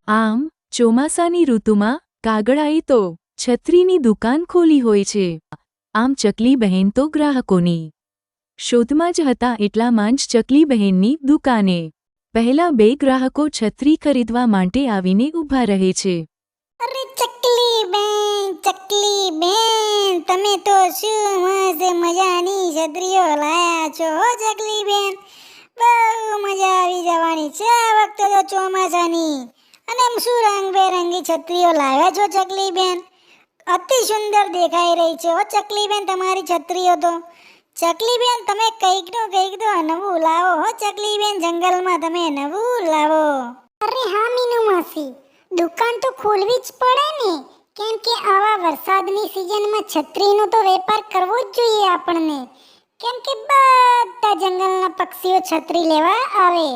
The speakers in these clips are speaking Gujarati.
આમ ચોમાસાની ઋતુમાં કાગડાએ તો છત્રીની દુકાન ખોલી હોય છે. આમ ચકલી બહેન તો ગ્રાહકોની શોધમાં જ હતા એટલામાં જ ચકલી બહેનની દુકાને પહેલા 2 ગ્રાહકો છત્રી ખરીદવા માટે આવીને ઊભા રહે છે. અરે ચકલી બેન તમે તો શું મસ્ત મજાની છત્રીઓ લાયા છો હો ચકલી બેન. બહુ મજા આવી જવાની છે આ વખતે તો ચોમાસાની. અને શું રંગબેરંગી છત્રીઓ લાવ્યા છો ચકલી બેન. અતિ સુંદર દેખાઈ રહી છે હો ચકલી બેન તમારી છત્રીઓ તો. ચકલી બેન તમે કંઈક તો નવું લાવો હો ચકલી બેન, જંગલમાં તમે નવું લાવો. અરે હા મીનુ માસી, દુકાન તો ખોલવી જ પડે ને, કેમ કે આવા વરસાદની સિઝનમાં છત્રીનો તો વેપાર કરવો જ જોઈએ આપણને. કેમ કે બધા જંગલના પક્ષીઓ છત્રી લેવા આવે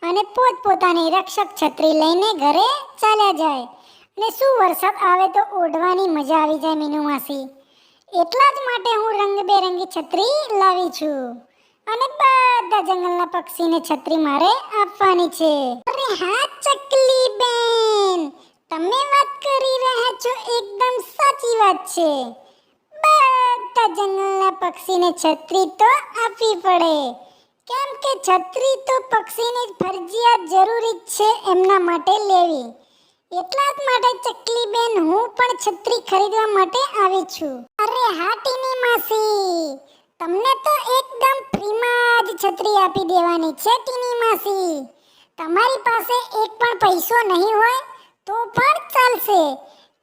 અને પોતપોતાની રક્ષક છત્રી લઈને ઘરે ચાલ્યા જાય. અને શું વરસાદ આવે તો ઓઢવાની મજા આવી જાય મીનુ માસી. એટલા જ માટે હું રંગબેરંગી છત્રી લાવી છું અને બધા જંગલના પક્ષીને છત્રી મારે આપવાની છે. અરે હા ચકલી બેન, તમે વાત કરી રહ્યા છો એકદમ સાચી વાત છે. બધા જંગલના પક્ષીને છત્રી તો આપવી પડે, કેમ કે છત્રી તો પક્ષીને ફરજિયાત જરૂરી જ છે એમના માટે લેવી. એટલા જ માટે ચકલી બેન હું પણ છત્રી ખરીદવા માટે આવી છું. અરે હા ટીની માસી, તમને તો એકદમ ફ્રીમાં જ છત્રી આપી દેવાની છે ટીની માસી. તમારી પાસે એક પણ પૈસો નહીં હોય તો પણ ચાલશે,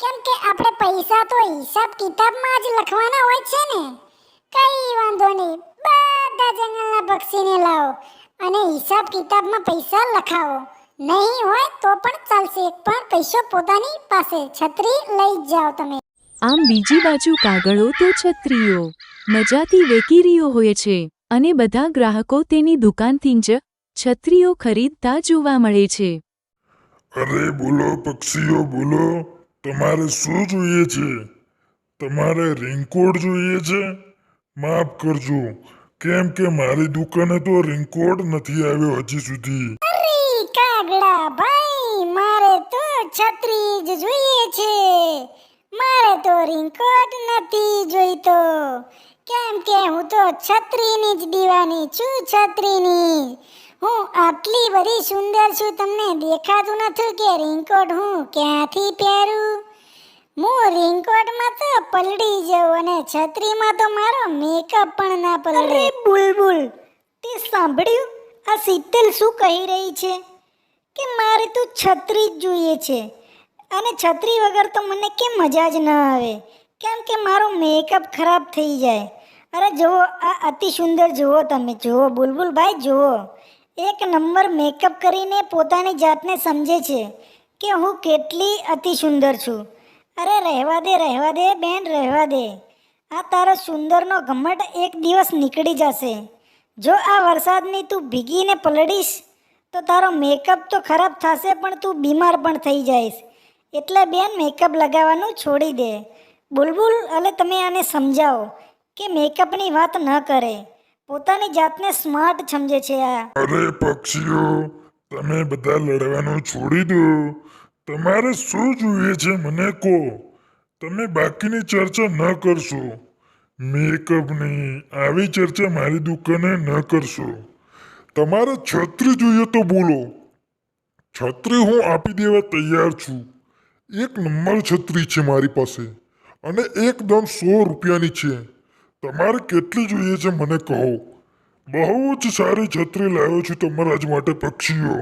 કેમ કે આપણે પૈસા તો હિસાબ કિતાબમાં જ લખવાના હોય છે ને. કઈ વાંધો નહીં, બધા જંગલના પક્ષીને લાવો અને હિસાબ કિતાબમાં પૈસા લખાવો. નહીં હોય તો પણ ચાલશે, એક પણ પૈસો પોતાની પાસે છત્રી લઈ જાઓ તમે. આમ બીજી બાજુ કાગડો તો છત્રીઓ મજાથી વેચી રહ્યો હોય છે અને બધા ગ્રાહકો તેની દુકાનથી જ છત્રીઓ ખરીદતા જોવા મળે છે. અરે બોલો પક્ષીઓ બોલો, તમારે શું જોઈએ છે? તમારે રેનકોટ જોઈએ છે? માફ કરજો, કેમ કે મારી દુકાને તો રેનકોટ નથી આવ્યો હજી સુધી. અરે કાગડા ભાઈ, મારે તો છત્રી જ જોઈએ છે. મારે તો રેનકોટ નથી જોઈતો, કેમ કે હું તો છત્રીની જ દીવાની છું, છત્રીની. હું આટલી બધી સુંદર છું, તમને દેખાતું નથી કે રેનકોટ હું ક્યાંથી પહેરું? હું રેનકોટમાં તો પલળી જાઉં અને છત્રીમાં તો મારો મેકઅપ પણ ના પલળે. અરે બુલબુલ, તે સાંભળ્યું આ શીતલ શું કહી રહી છે કે મારે તો છત્રી જ જોઈએ છે અને છત્રી વગર તો મને કેમ મજા જ ન આવે, કેમ કે મારો મેકઅપ ખરાબ થઈ જાય. અરે જુઓ આ અતિ સુંદર, જુઓ તમે, જુઓ બુલબુલભાઈ, જુઓ એક નંબર મેકઅપ કરીને પોતાની જાતને સમજે છે કે હું કેટલી અતિ સુંદર છું. અરે રહેવા દે બેન, રહેવા દે. આ તારો સુંદરનો ઘમંડ એક દિવસ નીકળી જશે. જો આ વરસાદની તું ભીગીને પલળીશ તો તારો મેકઅપ તો ખરાબ થશે, પણ તું બીમાર પણ થઈ જઈશ. એટલે બેન મેકઅપ લગાવવાનું છોડી દે. બુલબુલ, અલે તમે આને સમજાવો કે મેકઅપની વાત ન કરે, પોતાની જાતને સ્માર્ટ સમજે છે આ. અરે પક્ષીઓ, તમે બધા લડવાનું છોડી દો. તમારે શું જોઈએ છે મને કહો. તમે બાકીની ચર્ચા ન કરશો. મેકઅપની આવી ચર્ચા મારી દુકાને ન કરશો. તમારે છત્રી જોઈએ તો બોલો. છત્રી હું આપી દેવા તૈયાર છું. એક નંબર છત્રી છે મારી પાસે અને એકદમ 100 રૂપિયાની છે. તમારે કેટલી જોઈએ છે મને કહો. બહુ જ સારી છત્રી લાવ્યો છું તમારા જ માટે પક્ષીઓ.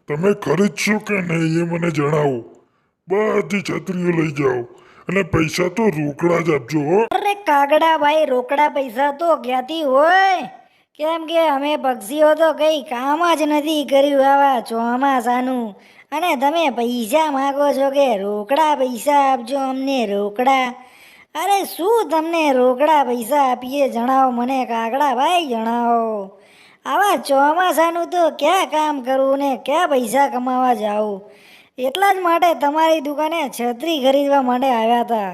તમે ખરીદશો કે નહીં એ મને જણાવો. બધી છત્રીઓ લઈ જાઓ અને પૈસા તો રોકડા જ આપજો હો. અરે કાગડા ભાઈ, રોકડા પૈસા તો ક્યાંથી હોય? કેમ કે અમે પક્ષીઓ તો કંઈ કામ જ નથી કર્યું આવા ચોમાસાનું, અને તમે પૈસા માગો છો કે રોકડા પૈસા આપજો અમને, રોકડા. અરે શું તમને રોકડા પૈસા આપીએ, જણાવો મને કાગડા ભાઈ, જણાવો. આવા ચોમાસાનું તો ક્યાં કામ કરવું ને ક્યાં પૈસા કમાવા જાવું. એટલા જ માટે તમારી દુકાને છત્રી ખરીદવા માટે આવ્યા હતા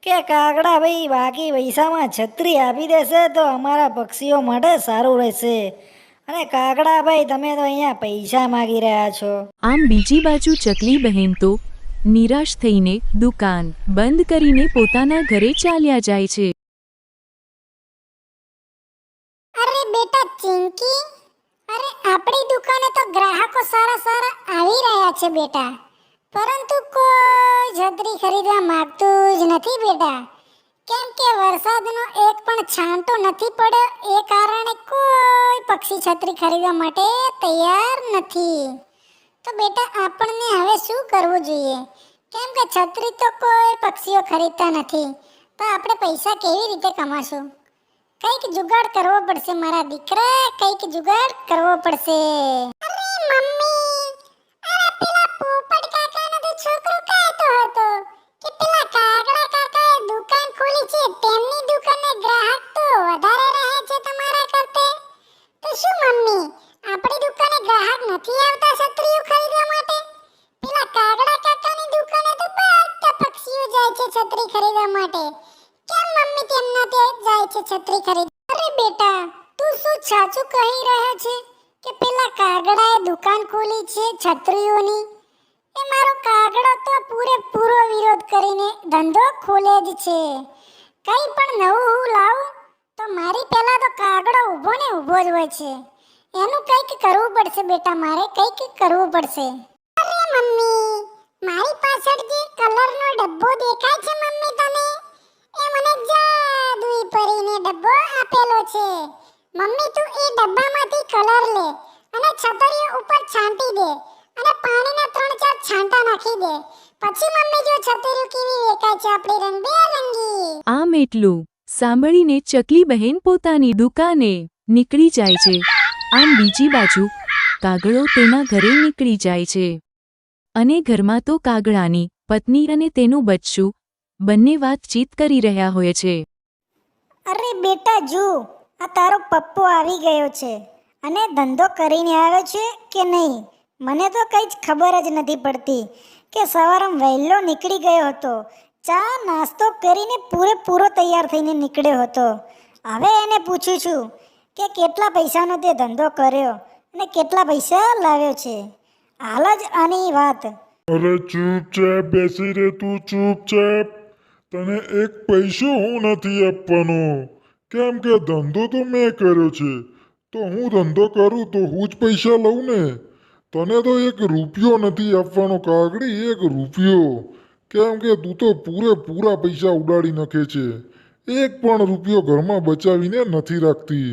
કે કાગડા ભાઈ બાકી પૈસામાં છત્રી આપી દેશે તો અમારા પક્ષીઓ માટે સારું રહેશે. અરે કાગડાભાઈ, તમે તો અહીંયા પૈસા માગી રહ્યા છો. આમ બીજી બાજુ ચકલી બહેન તો નિરાશ થઈને દુકાન બંધ કરીને પોતાના ઘરે ચાલ્યા જાય છે. અરે બેટા ચિંકી, અરે આપણી દુકાને તો ગ્રાહકો સારા સારા આવી રહ્યા છે બેટા, પરંતુ કોઈ છત્રી ખરીદવા માંગતું જ નથી બેટા. કેમ કે વરસાદનો એક પણ છાંટો નથી પડ્યો, એ કારણે કોઈ પક્ષી છત્રી ખરીદવા માટે તૈયાર નથી. તો બેટા આપણને હવે શું કરવું જોઈએ? કેમ કે છત્રી તો કોઈ પક્ષીઓ ખરીદતા નથી, તો આપણે પૈસા કેવી રીતે કમાશું? કંઈક જુગાડ કરવો પડશે મારા દીકરા, કંઈક જુગાડ કરવો પડશે. અરે મમ્મી, અરે પેલા પોપટ કાકાનો તો છોકરો કહેતો હતો કે પેલા કાગડા કાકાએ દુકાન ખોલી છે, તેમની દુકાને ગ્રાહક તો વધારે રહે છે તમારા કરતે. તો શું મમ્મી, આપણી દુકાને ગ્રાહક નથી આવતા છત્રીઓ ખરીદવા માટે? પેલા કાગડા કાકાની દુકાને તો બધા પક્ષીઓ જાય છે છત્રી ખરીદવા માટે. કેમ મમ્મી તેમના તે જાય છે છત્રી ખરીદ? અરે બેટા, તું શું સાચું કહી રહ્યા છે કે પેલા કાગડાએ દુકાન ખોલી છે છત્રીઓની? એ મારો કાગડો તો પૂરેપૂરો વિરોધ કરીને ધંધો ખોલે જ છે. કંઈ પણ નવું હું લાવું તો મારી પહેલા તો કાગડો ઊભો ને ઊભો જ હોય છે. એનું કંઈક કરવું પડશે બેટા, મારે કંઈક કરવું પડશે. અરે મમ્મી, મારી પાછળ જે કલરનો ડબ્બો દેખાય છે મમ્મી તને, એ મને જાદુઈ પરીને ડબ્બો આપેલો છે. મમ્મી તું એ ડબ્બામાંથી કલર લે અને છતરીઓ ઉપર છાંટી દે અને પાણીના 3-4 છાંટા નાખી દે. પછી મમ્મી જો છતરીઓ કેવી દેખાય છે આપણી રંગબેરંગી. આમ એટલું સાંભળીને ચકલી બહેન પોતાની દુકાને નીકળી જાય છે. આમ બીજી બાજુ કાગડો તેના ઘરે નીકળી જાય છે અને ઘરમાં તો કાગડાની પત્ની અને તેનું બચ્ચું બંને વાતચીત કરી રહ્યા હોય છે. અરે બેટા જો, આ તારો પપ્પો આવી ગયો છે અને ધંધો કરીને આવ્યો છે કે નહીં, મને તો કંઈ જ ખબર જ નથી પડતી. કે સવારમાં વહેલો નીકળી ગયો હતો, ચા નાસ્તો કરીને પૂરેપૂરો તૈયાર થઈને નીકળ્યો હતો. હવે એને પૂછું છું કે કેટલા પૈસાનો તે ધંધો કર્યો અને કેટલા પૈસા લાવ્યો છે. હાલ જ આની વાત. અરે ચૂપચાપ બેસી રહે તું, ચૂપચાપ. તને એક પૈસો હું નથી આપવાનો, કેમ કે ધંધો તો મેં કર્યો છે. તો હું ધંધો કરું તો હું જ પૈસા લઉં ને. તને તો એક રૂપિયો નથી આપવાનો કાગડી, એક રૂપિયો. કેમ કે તું તો પૂરેપૂરા પૈસા ઉડાડી નાખે છે. એક પણ રૂપિયો ઘરમાં બચાવીને નથી રાખતી.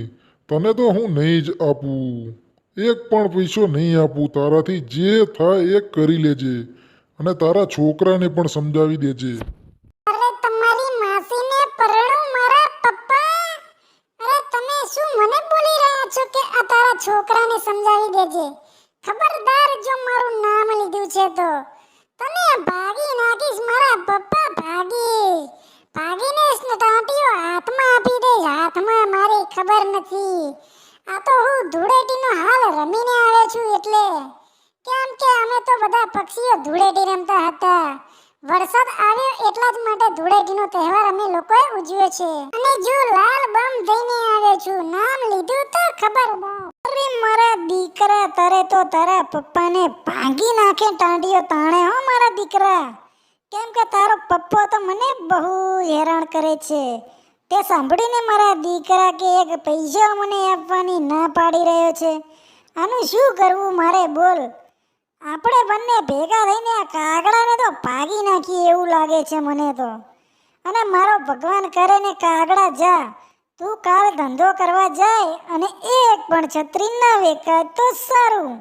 તને તો હું નહીં જ આપું, એક પણ પૈસો નહીં આપું. તારાથી જે થાય એ કરી લેજે અને તારા છોકરાને પણ સમજાવી દેજે. અરે તમારી માસીને પરણું મારા પપ્પા. અરે તમે શું મને બોલી રહ્યા છો કે આ તારા છોકરાને સમજાવી દેજે? ખબરદાર જો મારું નામ લીધું છે તો તને ભાગી નાખીશ મારા પપ્પા, ભાગીને ટાંટીઓ હાથમાં આપી દઈશ. હાથમાં મારી ખબર નથી. આ તો હું ધૂળેટીનો હાલ રમીને આવ્યો છું એટલે. કેમ કે અમે તો બધા પક્ષીઓ ધૂળેટી રમતા હતા. વરસાદ આવ્યો એટલા જ માટે ધૂળેટીનો તહેવાર અમે લોકોએ ઉજવ્યો છે. અને જો લાલ બમ થઈને આવ્યો છું, નામ લીધું તો ખબરદાર. અરે મારા દીકરા, તારે તો તારા પપ્પાને ભાંગી નાખે ટાંટીઓ તાણે હો મારા દીકરા. કેમ કે તારો પપ્પો તો મને બહુ હેરાન કરે છે. તે સાંભળીને મારા દીકરા કે એક પૈસો મને આપવાની ના પાડી રહ્યો છે. આનું શું કરવું મારે બોલ? આપણે બંને ભેગા થઈને આ કાગડાને તો ભાગી નાખીએ એવું લાગે છે મને તો. અને મારો ભગવાન કરે ને કાગડા જા, તું કાલ ધંધો કરવા જાય અને એક પણ છત્રી ના વેચાય તો સારું.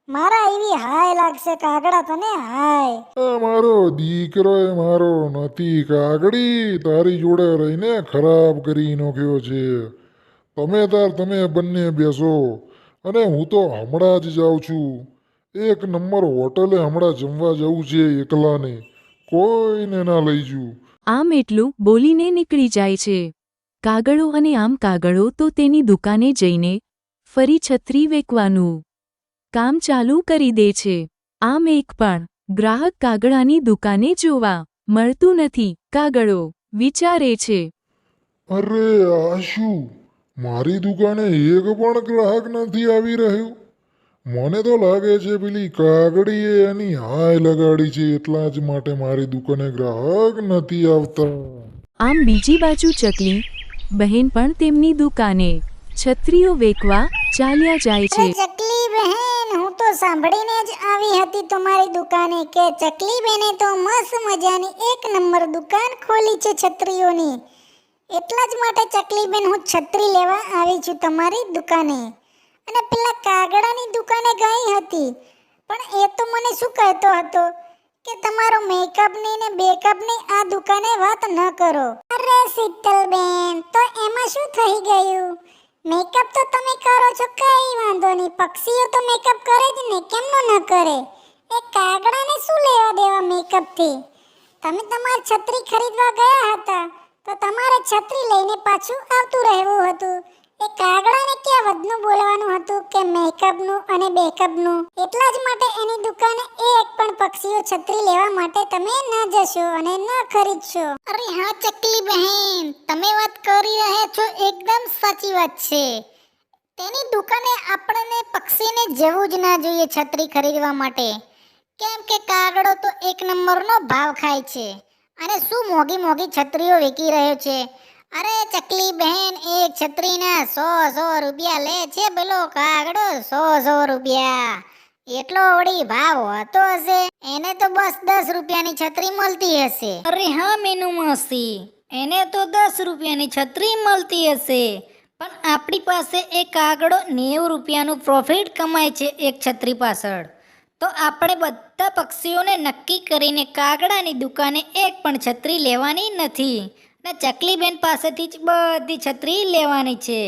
મારા એવી હાય લાગશે કાગડા તને, હાય. આ મારો દીકરો એ મારો નથી કાગડી, તારી જોડે રહીને ખરાબ કરી નાખ્યો છે. તમે બંને બેસો અને હું તો હમણાં જ જાઉં છું. એક નંબર હોટલે હમણાં જમવા જવું છે એકલાને, કોઈને ના લઈ જઉં. આમ એટલું બોલીને નીકળી જાય છે કાગડો. અને આમ કાગડો તો તેની દુકાને જઈને ફરી છત્રી વેચવાનું કામ ચાલુ કરી દે છે. આમ એક પણ ગ્રાહક કાગડાની દુકાને જોવા મળતું નથી. કાગડો વિચારે છે, અરે આ શું, મારી દુકાને એક પણ ગ્રાહક નથી આવી રહ્યું. મને તો લાગે છે પેલી કાગડીએ એની હાય લગાડી છે, એટલા જ માટે મારી દુકાને ગ્રાહક નથી આવતા. આમ બીજી બાજુ ચકલી બહેન પણ તેમની દુકાને છત્રીઓ વેચવા ચાલ્યા જાય છે. અરે ચકલી બહેન, હું તો સાંભળીને જ આવી હતી તમારી દુકાને કે ચકલી બહેને તો મસ્ત મજાની એક નંબર દુકાન ખોલી છે છત્રીઓની. એટલા જ માટે ચકલી બેન હું છત્રી લેવા આવી છું તમારી દુકાને. અને પેલા કાગડાની દુકાને ગઈ હતી, પણ એ તો મને શું કહેતો હતો કે તમારો મેકઅપની ને બેકઅપની આ દુકાને વાત ન કરો. અરે શીતલબેન, તો એમાં શું થઈ ગયું? મેકઅપ તો તમે કરો છો, કઈ વાંધો નહીં. પક્ષીઓ તો મેકઅપ કરે જ ને, કેમનો ન કરે? એ કાગડાને શું લેવા દેવા મેકઅપથી? તમે તમારી છત્રી ખરીદવા ગયા હતા તો તમારે છત્રી લઈને પાછું આવતું રહેવું હતું. એ કાગડાને ક્યાં વધનું બોલવાનું હતું કે મેકઅપનું અને બેકઅપનું? એટલા જ માટે એની દુકાને એક પણ પક્ષીઓ છત્રી લેવા માટે તમે ન જશો અને ન ખરીદશો. અરે હા ચકલી બહેન, તમે વાત કરી રહ્યા છો એકદમ સાચી વાત છે. તેની દુકાને આપણને પક્ષીને જવું જ ના જોઈએ છત્રી ખરીદવા માટે, કેમ કે કાગડો તો એક નંબરનો ભાવ ખાય છે અને શું મોંઘી મોંઘી છત્રીઓ વેચી રહ્યો છે. અરે ચકલી બહેન, એક છત્રીના 100 રૂપિયા લે છે પેલો કાગડો. 100 રૂપિયા એટલો વળી ભાવ હોતો હશે? એને તો બસ 10 રૂપિયાની છત્રી મળતી હશે. અરે હા મેનુ માસી, એને તો 10 રૂપિયાની છત્રી મળતી હશે, પણ આપણી પાસે એક કાગડો 90 રૂપિયાનું પ્રોફિટ કમાય છે એક છત્રી પાછળ. તો આપણે બધા પક્ષીઓને નક્કી કરીને કાગડાની દુકાને એક પણ છત્રી લેવાની નથી ને ચકલીબેન પાસેથી જ બધી છત્રી લેવાની છે.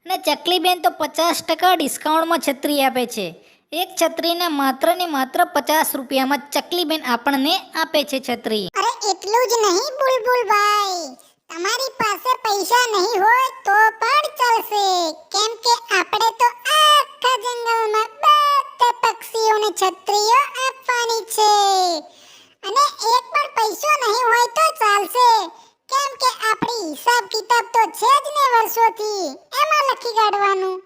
અને ચકલીબેન તો 50% ડિસ્કાઉન્ટમાં છત્રી આપે છે. એક છત્રીને માત્ર ને માત્ર 50 રૂપિયામાં ચકલીબેન આપણને આપે છે છત્રી. અરે એટલું જ નહીં બુલબુલભાઈ, તમારી પાસે પૈસા નહીં હોય તો પણ ચાલશે, કેમ કે આપણે તો આખા જંગલમાં બધા પક્ષીઓને છત્રીઓ આપવાની છે. અને એક પણ પૈસો નહીં હોય તો ચાલશે, કેમ કે આપણી હિસાબ કિતાબ તો છે જ ને વર્ષોથી, એમાં લખી કાઢવાનું.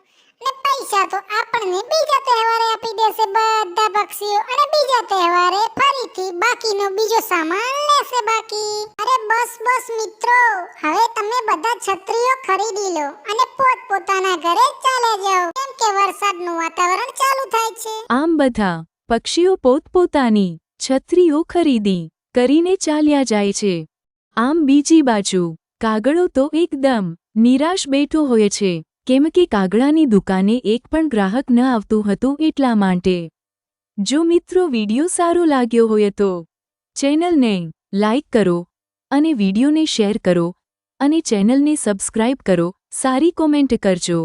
ને પૈસા તો આપણને બીજા તહેવારે આપી દેશે બધા પક્ષીઓ, અને બીજા તહેવારે ફરીથી બાકીનો બીજો સામાન લેશે બાકી. અરે બસ બસ મિત્રો, હવે તમે બધા છત્રીઓ ખરીદી લો અને પોતપોતાના ઘરે ચાલે જાઓ, કેમ કે વરસાદનું વાતાવરણ ચાલુ થાય છે. આમ બધા પક્ષીઓ પોતપોતાની છત્રીઓ ખરીદી કરીને ચાલ્યા જાય છે. આમ બીજી બાજુ કાગડો તો એકદમ નિરાશ બેઠો હોય છે, કેમ કે કાગડાની દુકાને એક પણ ગ્રાહક ન આવતું હતું એટલા માટે. જો મિત્રો વિડિયો સારો લાગ્યો હોય તો ચેનલને લાઈક કરો અને વિડિયોને શેર કરો અને ચેનલને સબસ્ક્રાઇબ કરો. સારી કોમેન્ટ કરજો.